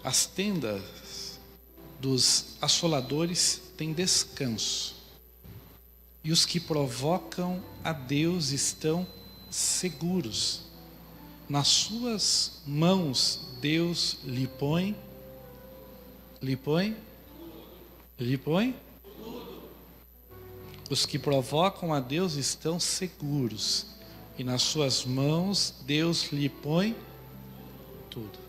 As tendas dos assoladores têm descanso, e os que provocam a Deus estão seguros. Nas suas mãos Deus lhe põe. Os que provocam a Deus estão seguros, e nas suas mãos Deus lhe põe tudo.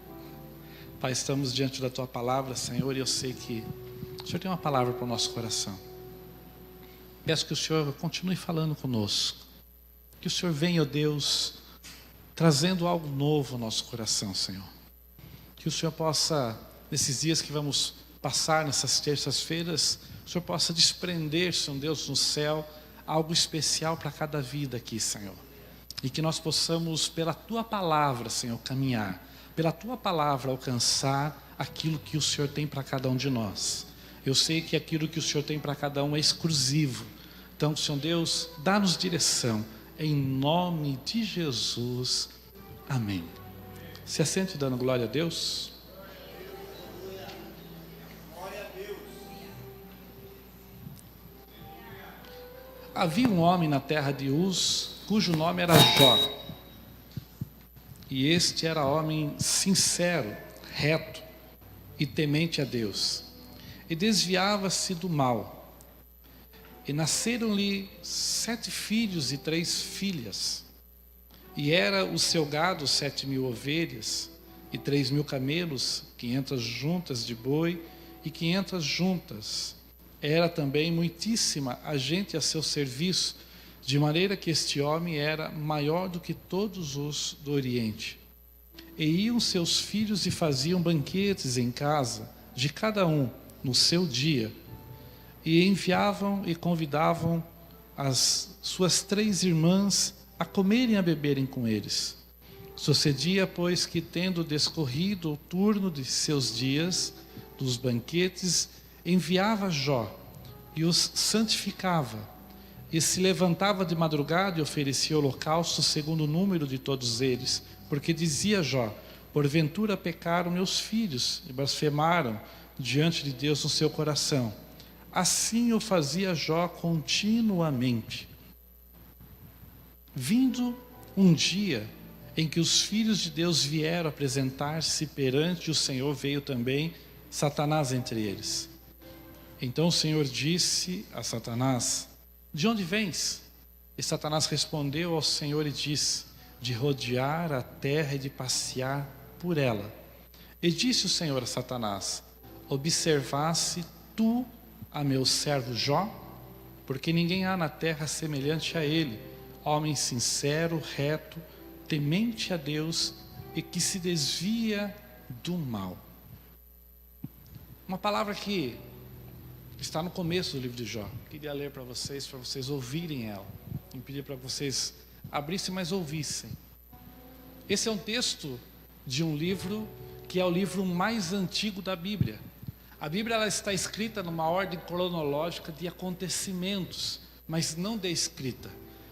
Pai, estamos diante da Tua palavra, Senhor, e eu sei que o Senhor tem uma palavra para o nosso coração. Peço que o Senhor continue falando conosco, que o Senhor venha, ó Deus, trazendo algo novo ao nosso coração, Senhor. Que o Senhor possa, nesses dias que vamos passar, nessas terças-feiras, o Senhor possa desprender, Senhor Deus, no céu, algo especial para cada vida aqui, Senhor. E que nós possamos, pela Tua palavra, Senhor, caminhar, pela Tua palavra alcançar aquilo que o Senhor tem para cada um de nós. Eu sei que aquilo que o Senhor tem para cada um é exclusivo. Então, Senhor Deus, dá-nos direção, em nome de Jesus. Amém. Se assente dando glória a Deus. Havia um homem na terra de Uz, cujo nome era Jó. E este era homem sincero, reto e temente a Deus. E desviava-se do mal. E nasceram-lhe 7 filhos e 3 filhas. E era o seu gado 7.000 ovelhas e 3.000 camelos, 500 juntas de boi e 500 juntas. Era também muitíssima a gente a seu serviço, de maneira que este homem era maior do que todos os do Oriente. E iam seus filhos e faziam banquetes em casa, de cada um, no seu dia. E enviavam e convidavam as suas 3 irmãs a comerem e a beberem com eles. Sucedia, pois, que tendo descorrido o turno de seus dias, dos banquetes, enviava Jó, e os santificava, e se levantava de madrugada e oferecia holocausto segundo o número de todos eles, porque dizia Jó: porventura pecaram meus filhos e blasfemaram diante de Deus no seu coração. Assim o fazia Jó continuamente. Vindo um dia em que os filhos de Deus vieram apresentar-se perante o Senhor, veio também Satanás entre eles. Então o Senhor disse a Satanás: de onde vens? E Satanás respondeu ao Senhor e disse: de rodear a terra e de passear por ela. E disse o Senhor a Satanás: observasse tu a meu servo Jó? Porque ninguém há na terra semelhante a ele, homem sincero, reto, temente a Deus e que se desvia do mal. Uma palavra que está no começo do livro de Jó. Queria ler para vocês ouvirem ela. E pedir para vocês abrissem, mas ouvissem. Esse é um texto de um livro que é o livro mais antigo da Bíblia. A Bíblia ela está escrita numa ordem cronológica de acontecimentos, mas não de escrita.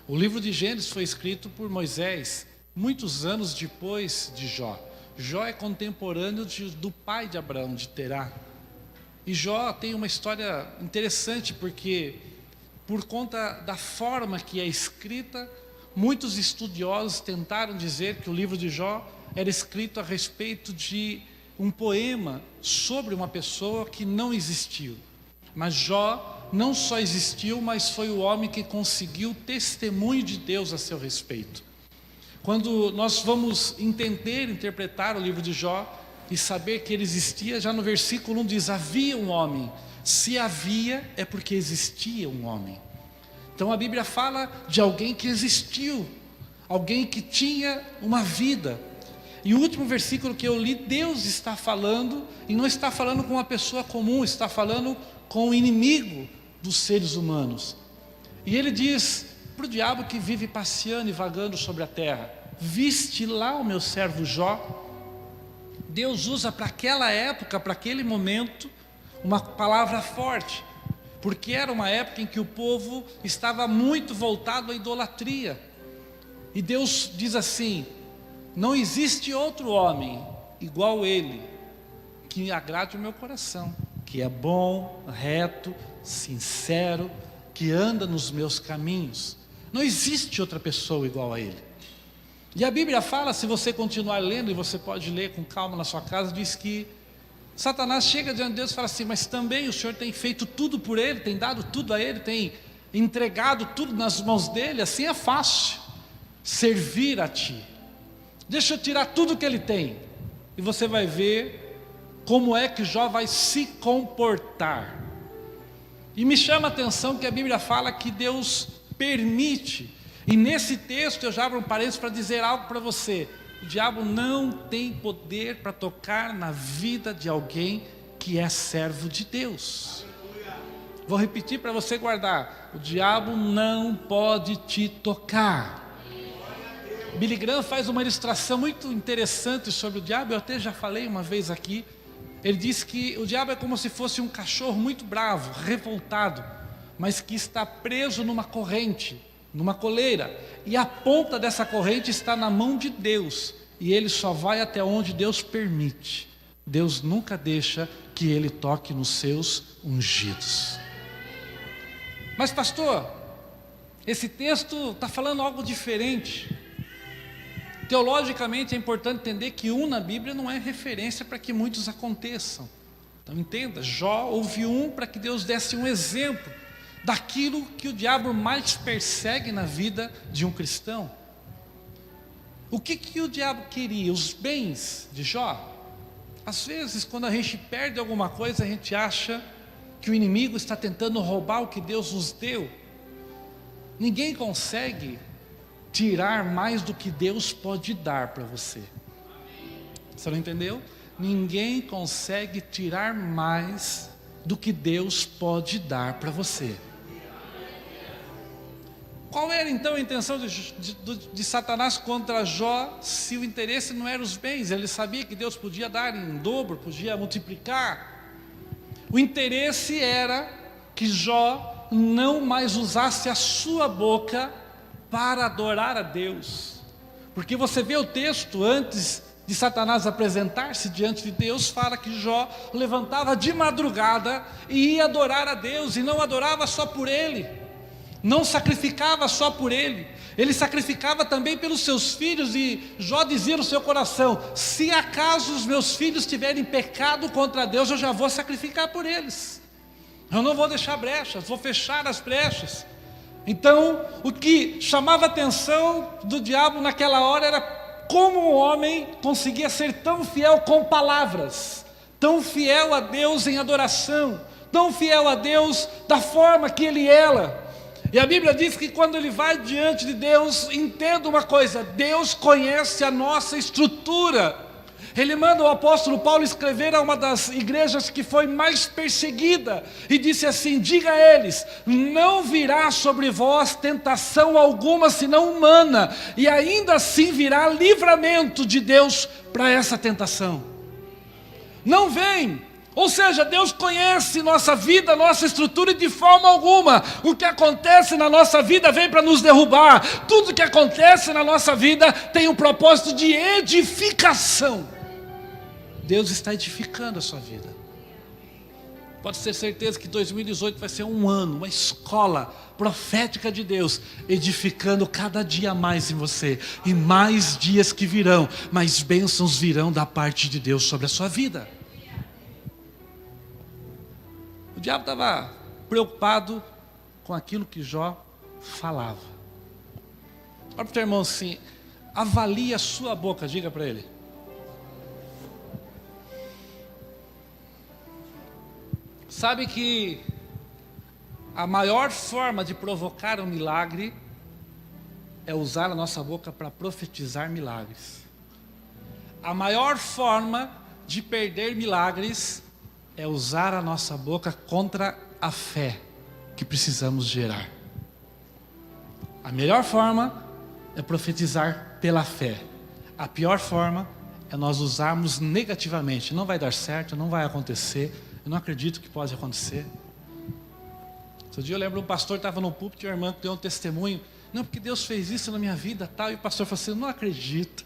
O livro de Gênesis foi escrito por Moisés, muitos anos depois de Jó. Jó é contemporâneo do pai de Abraão, de Terá. E Jó tem uma história interessante, porque por conta da forma que é escrita, muitos estudiosos tentaram dizer que o livro de Jó era escrito a respeito de um poema sobre uma pessoa que não existiu. Mas Jó não só existiu, mas foi o homem que conseguiu testemunho de Deus a seu respeito. Quando nós vamos entender, interpretar o livro de Jó e saber que ele existia, já no versículo 1 diz: havia um homem. Se havia, é porque existia um homem. Então a Bíblia fala de alguém que existiu, alguém que tinha uma vida. E o último versículo que eu li, Deus está falando, e não está falando com uma pessoa comum, está falando com o inimigo dos seres humanos. E ele diz para o diabo que vive passeando e vagando sobre a terra: viste lá o meu servo Jó? Deus usa para aquela época, para aquele momento, uma palavra forte, porque era uma época em que o povo estava muito voltado à idolatria. E Deus diz assim: não existe outro homem igual ele, que agrade o meu coração, que é bom, reto, sincero, que anda nos meus caminhos. Não existe outra pessoa igual a ele. E a Bíblia fala, se você continuar lendo, e você pode ler com calma na sua casa, diz que Satanás chega diante de Deus e fala assim: mas também o Senhor tem feito tudo por ele, tem dado tudo a ele, tem entregado tudo nas mãos dele, assim é fácil servir a ti. Deixa eu tirar tudo que ele tem, e você vai ver como é que Jó vai se comportar. E me chama a atenção que a Bíblia fala que Deus permite, e nesse texto eu já abro um parênteses para dizer algo para você: o diabo não tem poder para tocar na vida de alguém que é servo de Deus. Vou repetir para você guardar: o diabo não pode te tocar. Billy Graham faz uma ilustração muito interessante sobre o diabo, eu até já falei uma vez aqui. Ele diz que o diabo é como se fosse um cachorro muito bravo, revoltado, mas que está preso numa corrente, numa coleira, e a ponta dessa corrente está na mão de Deus, e ele só vai até onde Deus permite. Deus nunca deixa que ele toque nos seus ungidos. Mas pastor, esse texto está falando algo diferente. Teologicamente é importante entender que na Bíblia não é referência para que muitos aconteçam. Então entenda, Jó houve para que Deus desse um exemplo daquilo que o diabo mais persegue na vida de um cristão. O que o diabo queria? Os bens de Jó? Às vezes, quando a gente perde alguma coisa, a gente acha que o inimigo está tentando roubar o que Deus nos deu. Ninguém consegue tirar mais do que Deus pode dar para você. Você não entendeu? Ninguém consegue tirar mais do que Deus pode dar para você. Qual era então a intenção de Satanás contra Jó, se o interesse não era os bens? Ele sabia que Deus podia dar em dobro, podia multiplicar. O interesse era que Jó não mais usasse a sua boca para adorar a Deus. Porque você vê o texto antes de Satanás apresentar-se diante de Deus, fala que Jó levantava de madrugada e ia adorar a Deus, e não adorava só por ele, não sacrificava só por ele, ele sacrificava também pelos seus filhos. E Jó dizia no seu coração: se acaso os meus filhos tiverem pecado contra Deus, eu já vou sacrificar por eles, eu não vou deixar brechas, vou fechar as brechas. Então, o que chamava a atenção do diabo naquela hora era como um homem conseguia ser tão fiel com palavras, tão fiel a Deus em adoração, tão fiel a Deus da forma que ele era. E a Bíblia diz que quando ele vai diante de Deus, entenda uma coisa: Deus conhece a nossa estrutura. Ele manda o apóstolo Paulo escrever a uma das igrejas que foi mais perseguida, e disse assim: diga a eles, não virá sobre vós tentação alguma senão humana, e ainda assim virá livramento de Deus para essa tentação. Não vem. Ou seja, Deus conhece nossa vida, nossa estrutura, e de forma alguma o que acontece na nossa vida vem para nos derrubar. Tudo que acontece na nossa vida tem um propósito de edificação. Deus está edificando a sua vida. Pode ter certeza que 2018 vai ser um ano, uma escola profética de Deus, edificando cada dia mais em você. E mais dias que virão, mais bênçãos virão da parte de Deus sobre a sua vida. O diabo estava preocupado com aquilo que Jó falava. Olha para o teu irmão assim: avalie a sua boca, diga para ele. Sabe que a maior forma de provocar um milagre é usar a nossa boca para profetizar milagres. A maior forma de perder milagres é usar a nossa boca contra a fé que precisamos gerar. A melhor forma é profetizar pela fé. A pior forma é nós usarmos negativamente. Não vai dar certo, não vai acontecer. Eu não acredito que pode acontecer. Outro dia eu lembro um pastor estava no púlpito e uma irmã que deu um testemunho. Não, porque Deus fez isso na minha vida, tal. E o pastor falou assim, eu não acredito.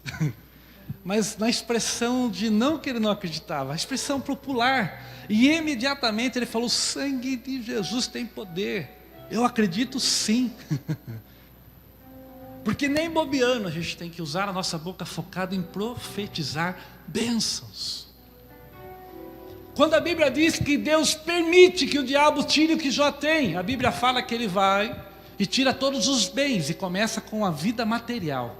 Mas na expressão de não que ele não acreditava, a expressão popular. E imediatamente ele falou, o sangue de Jesus tem poder. Eu acredito sim. Porque nem bobeando a gente tem que usar a nossa boca focada em profetizar bênçãos. Quando a Bíblia diz que Deus permite que o diabo tire o que Jó tem, a Bíblia fala que ele vai e tira todos os bens e começa com a vida material.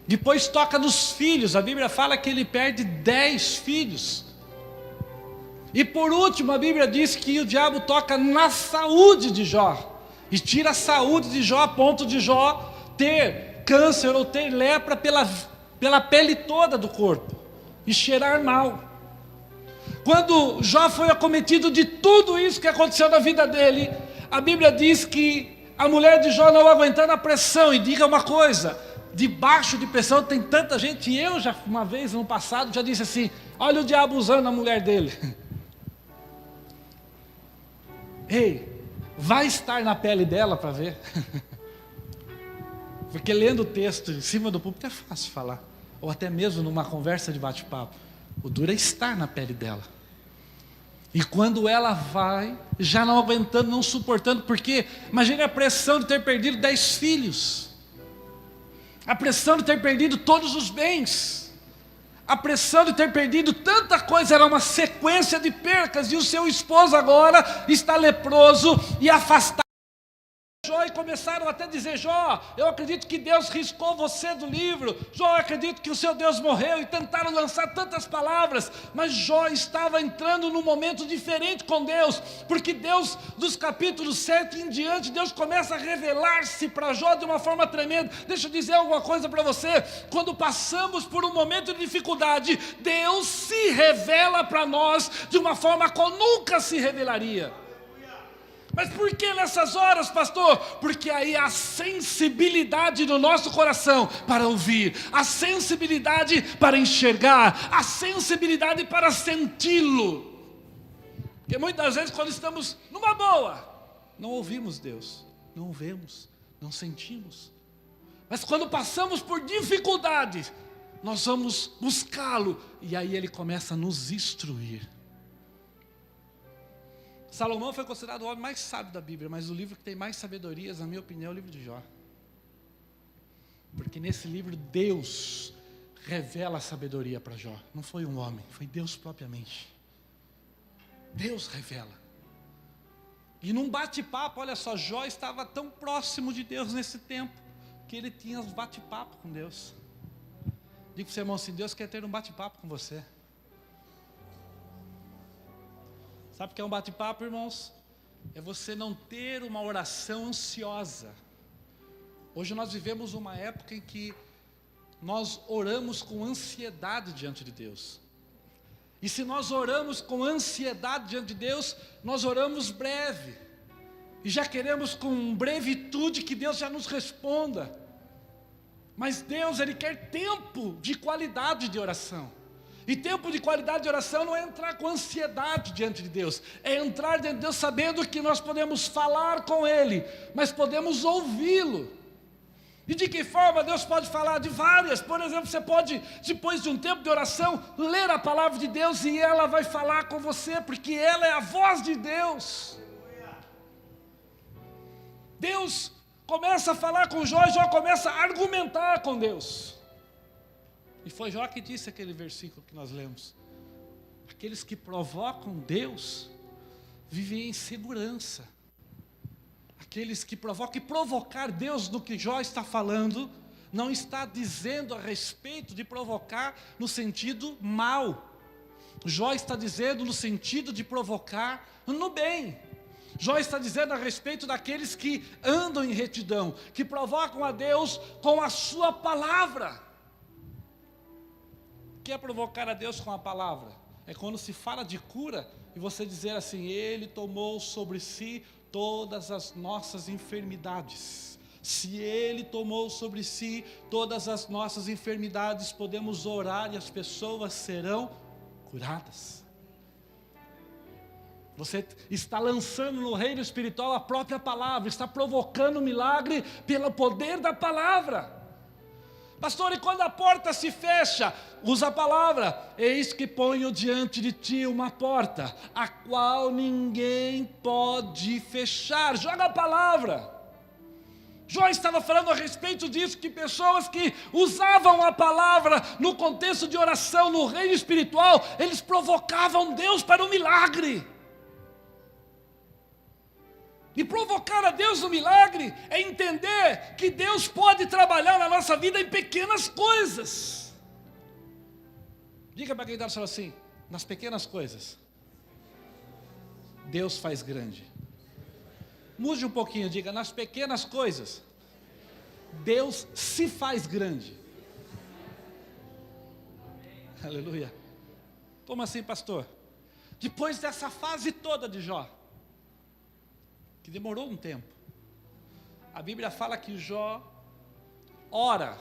Depois toca nos filhos, a Bíblia fala que ele perde 10 filhos. E por último a Bíblia diz que o diabo toca na saúde de Jó. E tira a saúde de Jó a ponto de Jó ter câncer ou ter lepra pela pele toda do corpo. E cheirar mal. Quando Jó foi acometido de tudo isso que aconteceu na vida dele, a Bíblia diz que a mulher de Jó não aguentando a pressão, e diga uma coisa, debaixo de pressão tem tanta gente, e eu já uma vez no passado já disse assim, olha o diabo usando a mulher dele. Ei, vai estar na pele dela para ver. Porque lendo o texto em cima do púlpito é fácil falar, ou até mesmo numa conversa de bate-papo. O duro é estar na pele dela. E quando ela vai, já não aguentando, não suportando, porque imagine a pressão de ter perdido 10 filhos, a pressão de ter perdido todos os bens, a pressão de ter perdido tanta coisa, era uma sequência de percas, e o seu esposo agora está leproso e afastado. Jó, e começaram até a dizer, Jó, eu acredito que Deus riscou você do livro, Jó, eu acredito que o seu Deus morreu, e tentaram lançar tantas palavras, mas Jó estava entrando num momento diferente com Deus, porque Deus, dos capítulos 7 em diante, Deus começa a revelar-se para Jó de uma forma tremenda. Deixa eu dizer alguma coisa para você, quando passamos por um momento de dificuldade, Deus se revela para nós de uma forma como nunca se revelaria. Mas por que nessas horas, pastor? Porque aí há sensibilidade no nosso coração para ouvir, a sensibilidade para enxergar, a sensibilidade para senti-lo. Porque muitas vezes quando estamos numa boa, não ouvimos Deus, não vemos, não sentimos. Mas quando passamos por dificuldades, nós vamos buscá-lo, e aí ele começa a nos instruir. Salomão foi considerado o homem mais sábio da Bíblia, mas o livro que tem mais sabedorias, na minha opinião, é o livro de Jó. Porque nesse livro Deus revela a sabedoria para Jó. Não foi um homem, foi Deus propriamente. Deus revela. E num bate-papo, olha só, Jó estava tão próximo de Deus nesse tempo, que ele tinha um bate-papo com Deus. Diga para o seu irmão assim, Deus quer ter um bate-papo com você. Sabe o que é um bate-papo, irmãos? É você não ter uma oração ansiosa. Hoje nós vivemos uma época em que nós oramos com ansiedade diante de Deus. E se nós oramos com ansiedade diante de Deus, nós oramos breve. E já queremos com brevidade que Deus já nos responda. Mas Deus, Ele quer tempo de qualidade de oração. E tempo de qualidade de oração não é entrar com ansiedade diante de Deus, é entrar diante de Deus sabendo que nós podemos falar com Ele, mas podemos ouvi-lo. E de que forma Deus pode falar? De várias. Por exemplo, você pode, depois de um tempo de oração, ler a palavra de Deus e ela vai falar com você, porque ela é a voz de Deus. Deus começa a falar com Jó, e Jó começa a argumentar com Deus. E foi Jó que disse aquele versículo que nós lemos. Aqueles que provocam Deus vivem em segurança. Aqueles que provocam, e provocar Deus no que Jó está falando, não está dizendo a respeito de provocar no sentido mal. Jó está dizendo no sentido de provocar no bem. Jó está dizendo a respeito daqueles que andam em retidão, que provocam a Deus com a sua palavra. O que é provocar a Deus com a palavra? É quando se fala de cura e você dizer assim, Ele tomou sobre si todas as nossas enfermidades. Se Ele tomou sobre si todas as nossas enfermidades, podemos orar e as pessoas serão curadas. Você está lançando no reino espiritual a própria palavra, está provocando milagre pelo poder da palavra. Pastor, e quando a porta se fecha, usa a palavra: eis que ponho diante de ti uma porta, a qual ninguém pode fechar. Joga a palavra. Jó estava falando a respeito disso, que pessoas que usavam a palavra no contexto de oração, no reino espiritual, eles provocavam Deus para o milagre. E provocar a Deus no milagre é entender que Deus pode trabalhar na nossa vida em pequenas coisas. Diga para quem está falando assim: nas pequenas coisas, Deus faz grande. Mude um pouquinho, diga: nas pequenas coisas, Deus se faz grande. Aleluia. Como assim, pastor? Depois dessa fase toda de Jó, que demorou um tempo, a Bíblia fala que Jó ora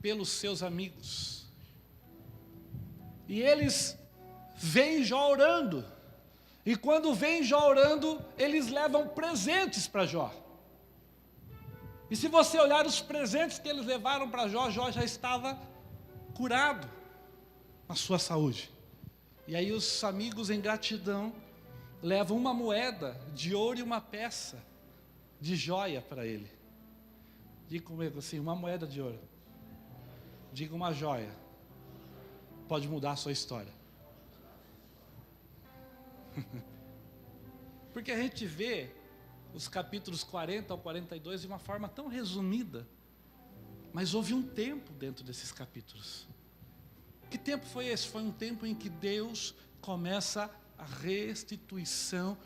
pelos seus amigos, e eles veem Jó orando, e quando veem Jó orando, eles levam presentes para Jó. E se você olhar os presentes que eles levaram para Jó, Jó já estava curado na sua saúde. E aí os amigos, em gratidão, levam uma moeda de ouro e uma peça de joia para ele. Diga comigo assim: uma moeda de ouro. Diga: uma joia. Pode mudar a sua história. Porque a gente vê os capítulos 40 ao 42 de uma forma tão resumida, mas houve um tempo dentro desses capítulos. Que tempo foi esse? Foi um tempo em que Deus começa a restituição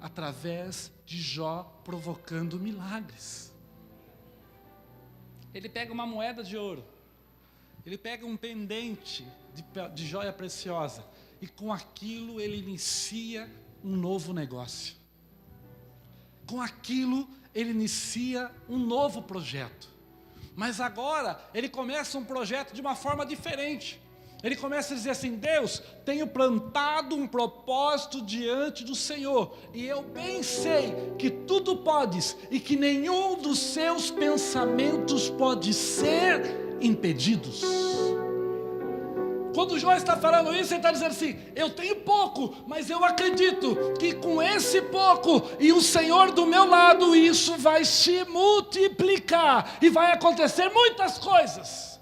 através de Jó, provocando milagres. Ele pega uma moeda de ouro, ele pega um pendente de joia preciosa, e com aquilo ele inicia um novo negócio. Com aquilo ele inicia um novo projeto. Mas agora ele começa um projeto de uma forma diferente. Ele começa a dizer assim: Deus, tenho plantado um propósito diante do Senhor, e eu bem sei que tudo podes, e que nenhum dos seus pensamentos pode ser impedidos. Quando Jó está falando isso, ele está dizendo assim: eu tenho pouco, mas eu acredito que com esse pouco e o Senhor do meu lado, isso vai se multiplicar e vai acontecer muitas coisas.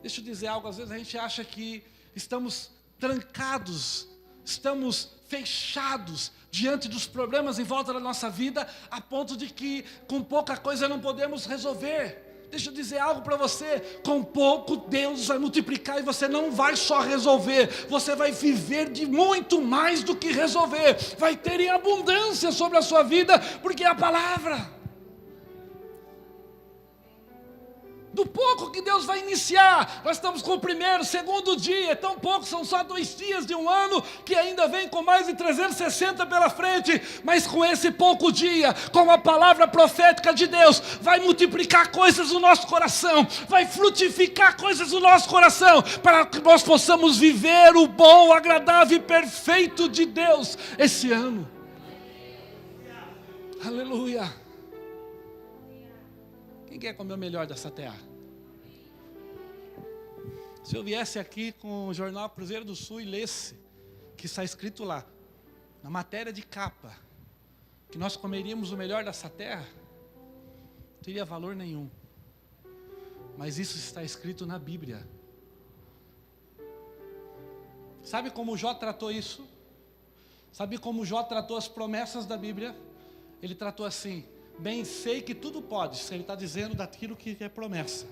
Deixa eu dizer algo: às vezes a gente acha que estamos trancados, estamos fechados diante dos problemas em volta da nossa vida, a ponto de que com pouca coisa não podemos resolver. Deixa eu dizer algo para você: com pouco Deus vai multiplicar, e você não vai só resolver, você vai viver de muito mais do que resolver, vai ter em abundância sobre a sua vida, porque é a palavra. Do pouco que Deus vai iniciar, nós estamos com o primeiro, segundo dia, é tão pouco, são só 2 dias de um ano, que ainda vem com mais de 360 pela frente, mas com esse pouco dia, com a palavra profética de Deus, vai multiplicar coisas no nosso coração, vai frutificar coisas no nosso coração, para que nós possamos viver o bom, agradável e perfeito de Deus esse ano. Aleluia. Quem quer comer o melhor dessa terra? Se eu viesse aqui com o jornal Cruzeiro do Sul e lesse, que está escrito lá, na matéria de capa, que nós comeríamos o melhor dessa terra, não teria valor nenhum. Mas isso está escrito na Bíblia. Sabe como Jó tratou isso? Sabe como Jó tratou as promessas da Bíblia? Ele tratou assim: bem sei que tudo pode. Ele está dizendo daquilo que é promessa,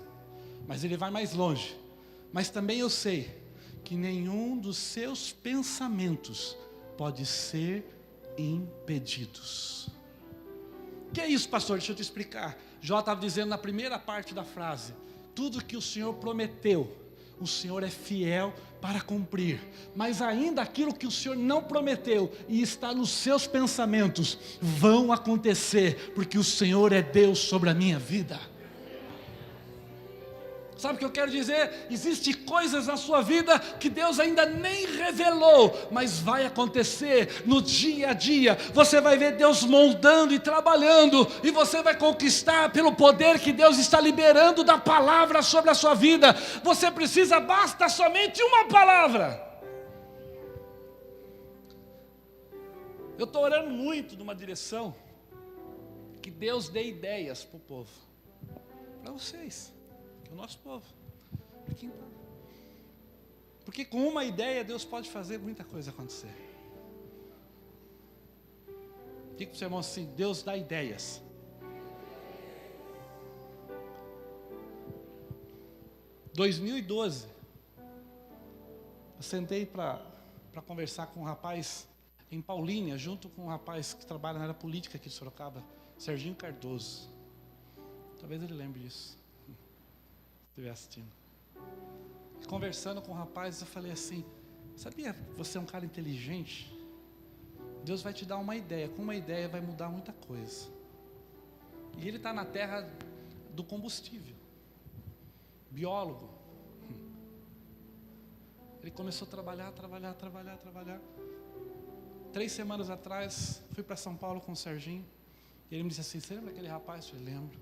mas ele vai mais longe. Mas também eu sei que nenhum dos seus pensamentos pode ser impedidos. O que é isso, pastor? Deixa eu te explicar. Jó estava dizendo na primeira parte da frase: tudo que o Senhor prometeu, o Senhor é fiel para cumprir. Mas ainda aquilo que o Senhor não prometeu e está nos seus pensamentos, vão acontecer, porque o Senhor é Deus sobre a minha vida. Sabe o que eu quero dizer? Existem coisas na sua vida que Deus ainda nem revelou, mas vai acontecer no dia a dia. Você vai ver Deus moldando e trabalhando, e você vai conquistar pelo poder que Deus está liberando da palavra sobre a sua vida. Você precisa, basta somente uma palavra. Eu estou orando muito numa direção, que Deus dê ideias para o povo, para vocês. O nosso povo. Porque com uma ideia Deus pode fazer muita coisa acontecer. Diga para o seu irmão assim: Deus dá ideias. Em 2012, eu sentei para conversar com um rapaz em Paulínia, junto com um rapaz que trabalha na área política aqui de Sorocaba, Serginho Cardoso. Talvez ele lembre disso. Estiver assistindo. Conversando com o rapaz, eu falei assim: sabia que você é um cara inteligente? Deus vai te dar uma ideia. Com uma ideia vai mudar muita coisa. E ele está na terra do combustível. Biólogo. Ele começou a trabalhar. 3 semanas atrás, fui para São Paulo com o Serginho. E ele me disse assim: você lembra aquele rapaz? Eu falei: lembro.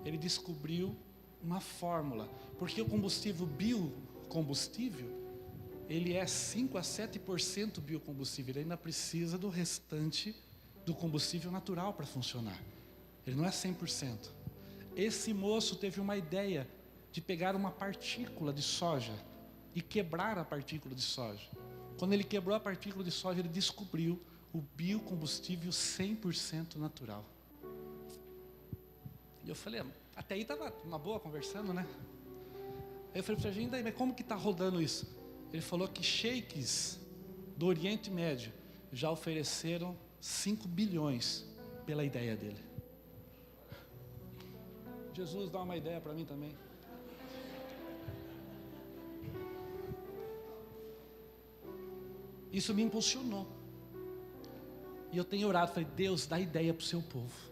Ele descobriu uma fórmula, porque o biocombustível, ele é 5 a 7% biocombustível, ele ainda precisa do restante do combustível natural para funcionar, ele não é 100%. Esse moço teve uma ideia de pegar uma partícula de soja e quebrar a partícula de soja. Quando ele quebrou a partícula de soja, ele descobriu o biocombustível 100% natural. E eu falei: até aí estava uma boa conversando, né? Aí eu falei para ele: mas como que está rodando isso? Ele falou que sheiks do Oriente Médio já ofereceram 5 bilhões pela ideia dele. Jesus dá uma ideia para mim também. Isso me impulsionou. E eu tenho orado, falei: Deus, dá ideia para o seu povo.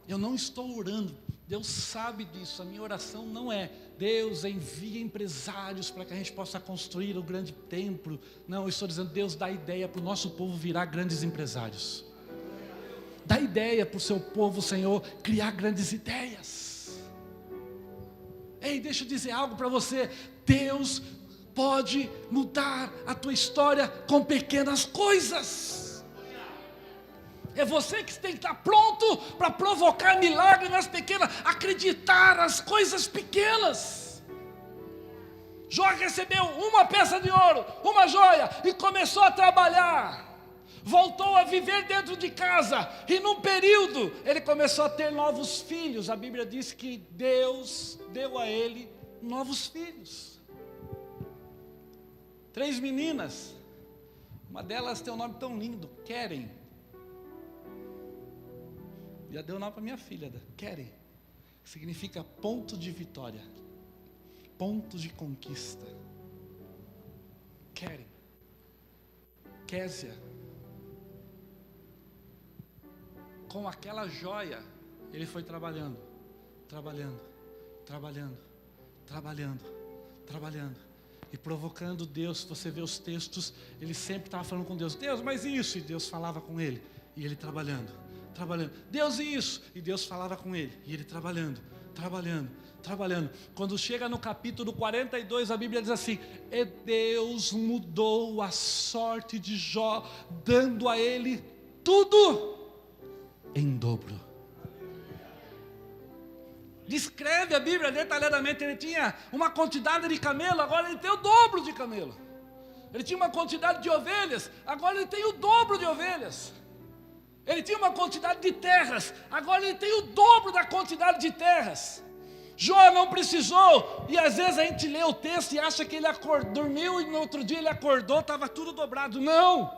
Eu não estou orando, Deus sabe disso, a minha oração não é: Deus envia empresários para que a gente possa construir o grande templo. Não, eu estou dizendo: Deus dá ideia para o nosso povo virar grandes empresários. Dá ideia para o seu povo, Senhor, criar grandes ideias. Ei, deixa eu dizer algo para você: Deus pode mudar a tua história com pequenas coisas. É você que tem que estar pronto para provocar milagre nas pequenas, acreditar nas coisas pequenas. Jó recebeu uma peça de ouro, uma joia, e começou a trabalhar. Voltou a viver dentro de casa, e num período ele começou a ter novos filhos. A Bíblia diz que Deus deu a ele novos filhos. 3 meninas, uma delas tem um nome tão lindo, Keren. Já deu o nome para minha filha, Keren, que significa ponto de vitória, ponto de conquista. Keren, Késia, com aquela joia, ele foi trabalhando, e provocando Deus. Você vê os textos, ele sempre estava falando com Deus: Deus, mas isso, e Deus falava com ele, e ele trabalhando, Deus, isso, e Deus falava com ele, e ele trabalhando. Quando chega no capítulo 42, a Bíblia diz assim: e Deus mudou a sorte de Jó, dando a ele tudo em dobro. Descreve a Bíblia detalhadamente: ele tinha uma quantidade de camelo, agora ele tem o dobro de camelo. Ele tinha uma quantidade de ovelhas, agora ele tem o dobro de ovelhas. Ele tinha uma quantidade de terras, agora ele tem o dobro da quantidade de terras. Jó não precisou, e às vezes a gente lê o texto e acha que ele dormiu, e no outro dia ele acordou, estava tudo dobrado. Não,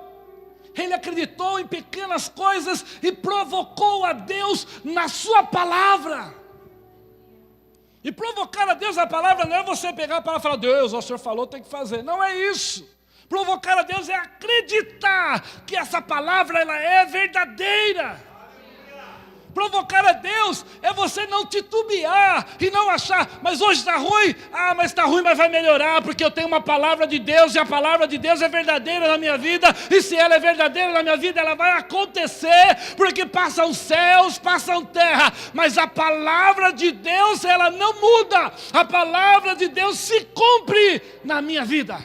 ele acreditou em pequenas coisas e provocou a Deus na sua palavra. E provocar a Deus na palavra não é você pegar a palavra e falar: Deus, o Senhor falou, tem que fazer. Não é isso. Provocar a Deus é acreditar que essa palavra ela é verdadeira. Provocar a Deus é você não titubear e não achar, mas hoje está ruim, mas está ruim, mas vai melhorar, porque eu tenho uma palavra de Deus, e a palavra de Deus é verdadeira na minha vida, e se ela é verdadeira na minha vida, ela vai acontecer, porque passam céus, passam terra, mas a palavra de Deus, ela não muda, a palavra de Deus se cumpre na minha vida.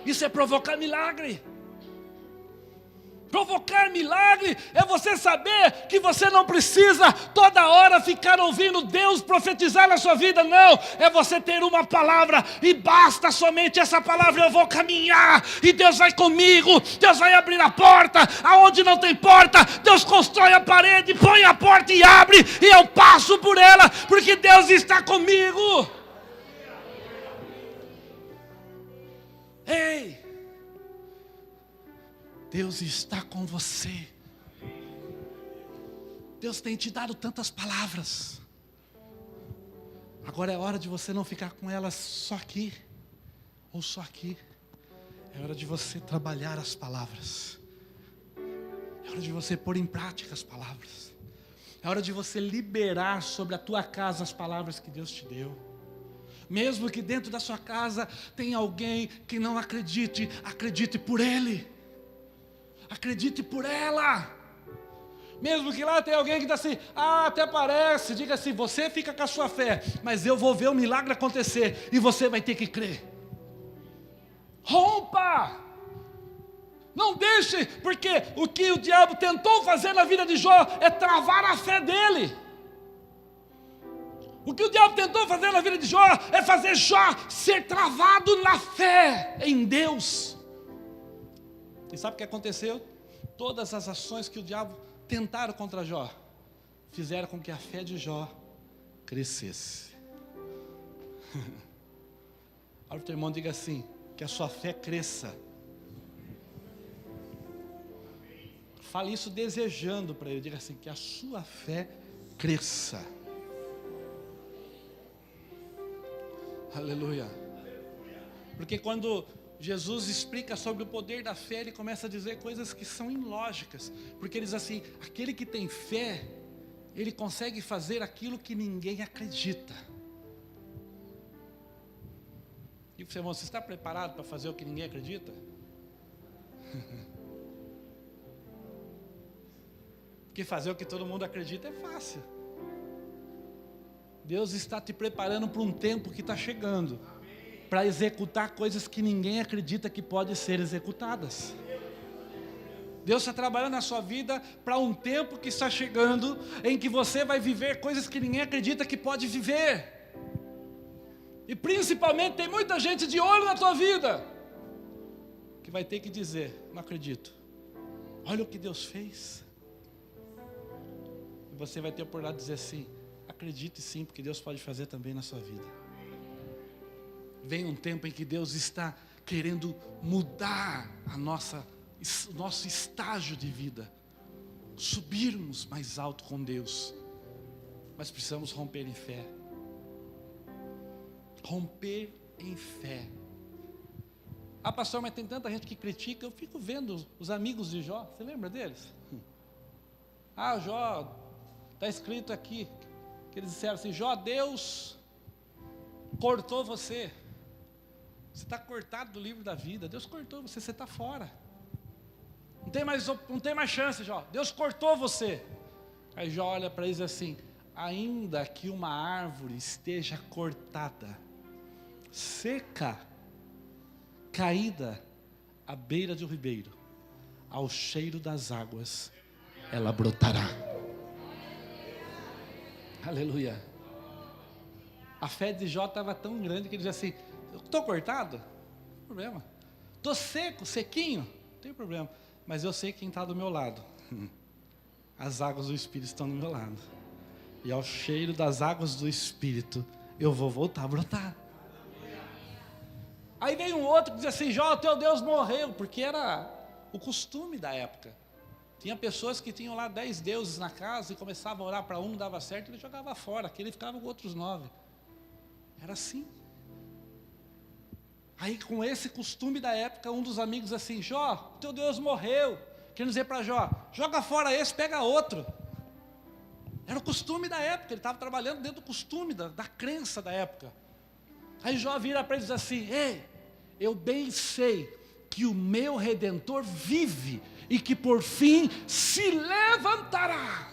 Isso é provocar milagre. Provocar milagre é você saber que você não precisa toda hora ficar ouvindo Deus profetizar na sua vida, não. É você ter uma palavra e basta somente essa palavra. Eu vou caminhar e Deus vai comigo, Deus vai abrir a porta, aonde não tem porta, Deus constrói a parede, põe a porta e abre, e eu passo por ela, porque Deus está comigo. Ei! Deus está com você. Deus tem te dado tantas palavras. Agora é hora de você não ficar com elas só aqui, ou só aqui. É hora de você trabalhar as palavras. É hora de você pôr em prática as palavras. É hora de você liberar sobre a tua casa as palavras que Deus te deu. Mesmo que dentro da sua casa tenha alguém que não acredite, acredite por ele. Acredite por ela. Mesmo que lá tenha alguém que está assim, até parece, diga assim, você fica com a sua fé, mas eu vou ver o milagre acontecer, e você vai ter que crer. Rompa! Não deixe, porque o que o diabo tentou fazer na vida de Jó é travar a fé dele. O que o diabo tentou fazer na vida de Jó é fazer Jó ser travado na fé em Deus. E sabe o que aconteceu? Todas as ações que o diabo tentaram contra Jó fizeram com que a fé de Jó crescesse. Olha o teu irmão, diga assim, que a sua fé cresça. Fale isso desejando para ele, diga assim, que a sua fé cresça. Aleluia. Porque quando Jesus explica sobre o poder da fé, ele começa a dizer coisas que são ilógicas, porque ele diz assim, aquele que tem fé, ele consegue fazer aquilo que ninguém acredita. E você, irmão, você está preparado para fazer o que ninguém acredita? Porque fazer o que todo mundo acredita é fácil. Deus está te preparando para um tempo que está chegando, para executar coisas que ninguém acredita que podem ser executadas. Deus está trabalhando na sua vida para um tempo que está chegando, em que você vai viver coisas que ninguém acredita que pode viver. E principalmente tem muita gente de olho na tua vida, que vai ter que dizer, não acredito. Olha o que Deus fez. E você vai ter a oportunidade de dizer assim, acredite sim, porque Deus pode fazer também na sua vida. Vem um tempo em que Deus está querendo mudar o nosso estágio de vida, subirmos mais alto com Deus, mas precisamos romper em fé. Romper em fé. Pastor, mas tem tanta gente que critica. Eu fico vendo os amigos de Jó, você lembra deles? Jó, está escrito aqui que eles disseram assim, Jó, Deus cortou você. Você está cortado do livro da vida. Deus cortou você, você está fora. Não tem mais chance, Jó. Deus cortou você. Aí Jó olha para eles assim, ainda que uma árvore esteja cortada, seca, caída à beira de um ribeiro, ao cheiro das águas, ela brotará. Aleluia. A fé de Jó estava tão grande que ele dizia assim, estou cortado? Não tem problema. Estou seco, sequinho? Não tem problema. Mas eu sei quem está do meu lado. As águas do Espírito estão do meu lado. E ao cheiro das águas do Espírito, eu vou voltar a brotar. Aí vem um outro que diz assim, Jó, teu Deus morreu, porque era o costume da época. Tinha pessoas que tinham lá 10 deuses na casa e começavam a orar para um, não dava certo, ele jogava fora, aquele ficava com outros 9. Era assim. Aí com esse costume da época, um dos amigos assim, Jó, teu Deus morreu. Querendo dizer para Jó, joga fora esse, pega outro. Era o costume da época, ele estava trabalhando dentro do costume, da crença da época. Aí Jó vira para ele e diz assim: ei, eu bem sei que o meu Redentor vive e que por fim se levantará.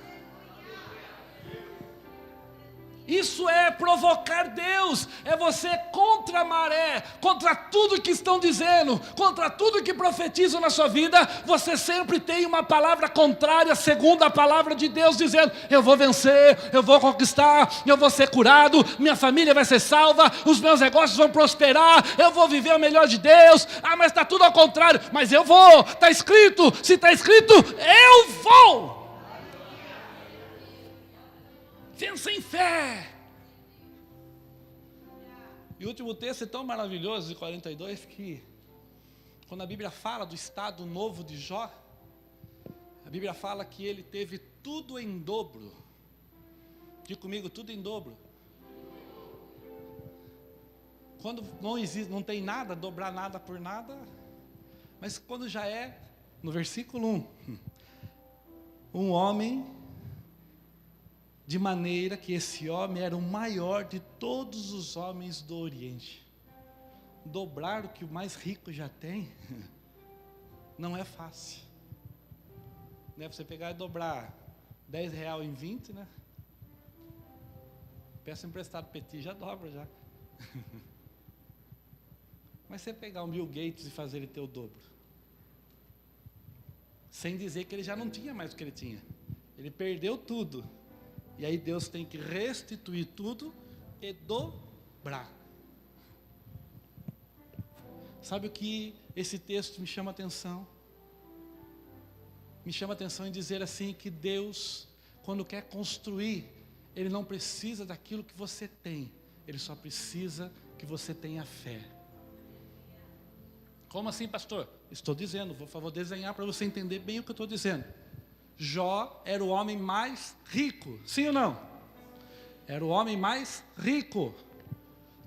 Isso é provocar Deus, é você contra a maré, contra tudo que estão dizendo, contra tudo que profetizam na sua vida, você sempre tem uma palavra contrária, segundo a palavra de Deus, dizendo: eu vou vencer, eu vou conquistar, eu vou ser curado, minha família vai ser salva, os meus negócios vão prosperar, eu vou viver o melhor de Deus. Ah, mas está tudo ao contrário. Mas eu vou, está escrito, se está escrito, eu vou. Vença em fé. E o último texto é tão maravilhoso, de 42, que quando a Bíblia fala do estado novo de Jó, a Bíblia fala que ele teve tudo em dobro. Diga comigo, tudo em dobro. Quando não existe, não tem nada, dobrar nada por nada. Mas quando já é, no versículo 1, um homem, de maneira que esse homem era o maior de todos os homens do Oriente. Dobrar o que o mais rico já tem, não é fácil. Né? Você pegar e dobrar 10 reais em 20, né? Peça emprestado PT, já dobra já. Mas você pegar um Bill Gates e fazer ele ter o dobro. Sem dizer que ele já não tinha mais o que ele tinha. Ele perdeu tudo. E aí Deus tem que restituir tudo e dobrar. Sabe o que esse texto me chama a atenção? Me chama a atenção em dizer assim que Deus, quando quer construir, Ele não precisa daquilo que você tem. Ele só precisa que você tenha fé. Como assim, pastor? Estou dizendo, vou desenhar para você entender bem o que eu estou dizendo. Jó era o homem mais rico, sim ou não? Era o homem mais rico.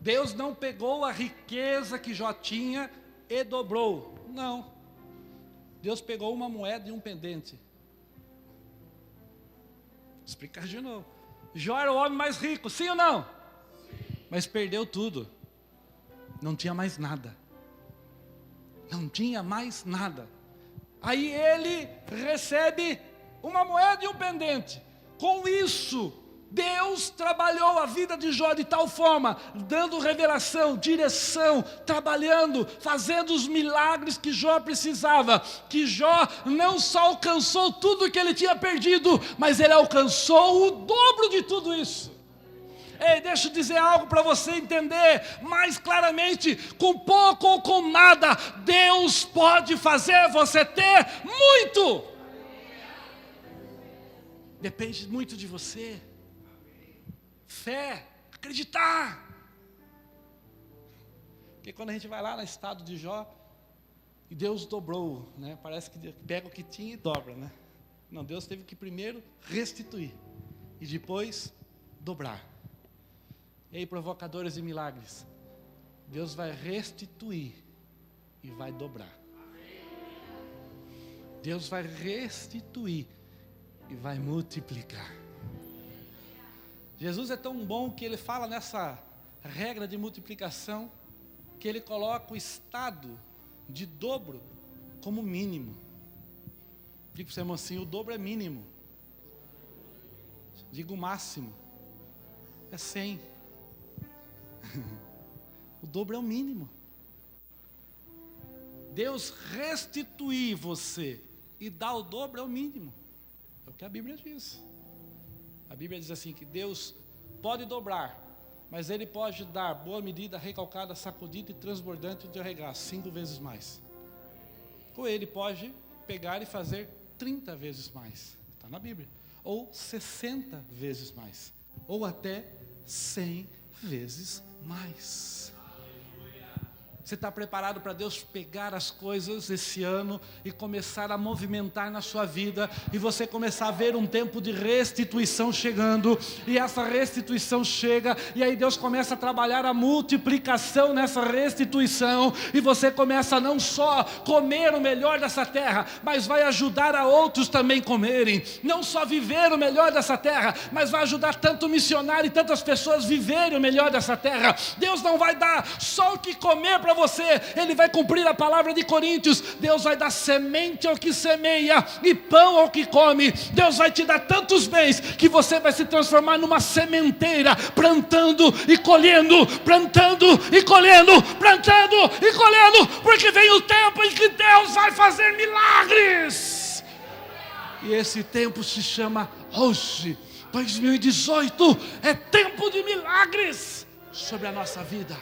Deus não pegou a riqueza que Jó tinha e dobrou, não. Deus pegou uma moeda e um pendente. Vou explicar de novo. Jó era o homem mais rico, sim ou não? Sim. Mas perdeu tudo. Não tinha mais nada. Não tinha mais nada. Aí ele recebe uma moeda e um pendente. Com isso, Deus trabalhou a vida de Jó de tal forma, dando revelação, direção, trabalhando, fazendo os milagres que Jó precisava, que Jó não só alcançou tudo o que ele tinha perdido, mas ele alcançou o dobro de tudo isso. Ei, deixa eu dizer algo para você entender mais claramente: com pouco ou com nada, Deus pode fazer você ter muito. Depende muito de você. Fé, acreditar. Porque quando a gente vai lá no estado de Jó, e Deus dobrou, né? Parece que Deus pega o que tinha e dobra, né? Não, Deus teve que primeiro restituir e depois dobrar. E aí, provocadores de milagres, Deus vai restituir e vai dobrar. Deus vai restituir e vai multiplicar. Jesus é tão bom que ele fala nessa regra de multiplicação, que ele coloca o estado de dobro como mínimo. Diga para o seu irmão assim: o dobro é mínimo. Diga o máximo. É 100. O dobro é o mínimo. Deus restituir você e dar o dobro é o mínimo. É o que a Bíblia diz. A Bíblia diz assim que Deus pode dobrar, mas Ele pode dar boa medida, recalcada, sacudida e transbordante de arregar 5 vezes mais. Ou Ele pode pegar e fazer 30 vezes mais. Está na Bíblia. Ou 60 vezes mais. Ou até 100 vezes mais. Você está preparado para Deus pegar as coisas esse ano e começar a movimentar na sua vida, e você começar a ver um tempo de restituição chegando, e essa restituição chega, e aí Deus começa a trabalhar a multiplicação nessa restituição, e você começa a não só comer o melhor dessa terra, mas vai ajudar a outros também comerem, não só viver o melhor dessa terra, mas vai ajudar tanto missionário e tantas pessoas viverem o melhor dessa terra. Deus não vai dar só o que comer para você, Ele vai cumprir a palavra de Coríntios. Deus vai dar semente ao que semeia e pão ao que come. Deus vai te dar tantos bens que você vai se transformar numa sementeira, plantando e colhendo, plantando e colhendo, plantando e colhendo, porque vem o tempo em que Deus vai fazer milagres. E esse tempo se chama hoje. 2018 é tempo de milagres sobre a nossa vida.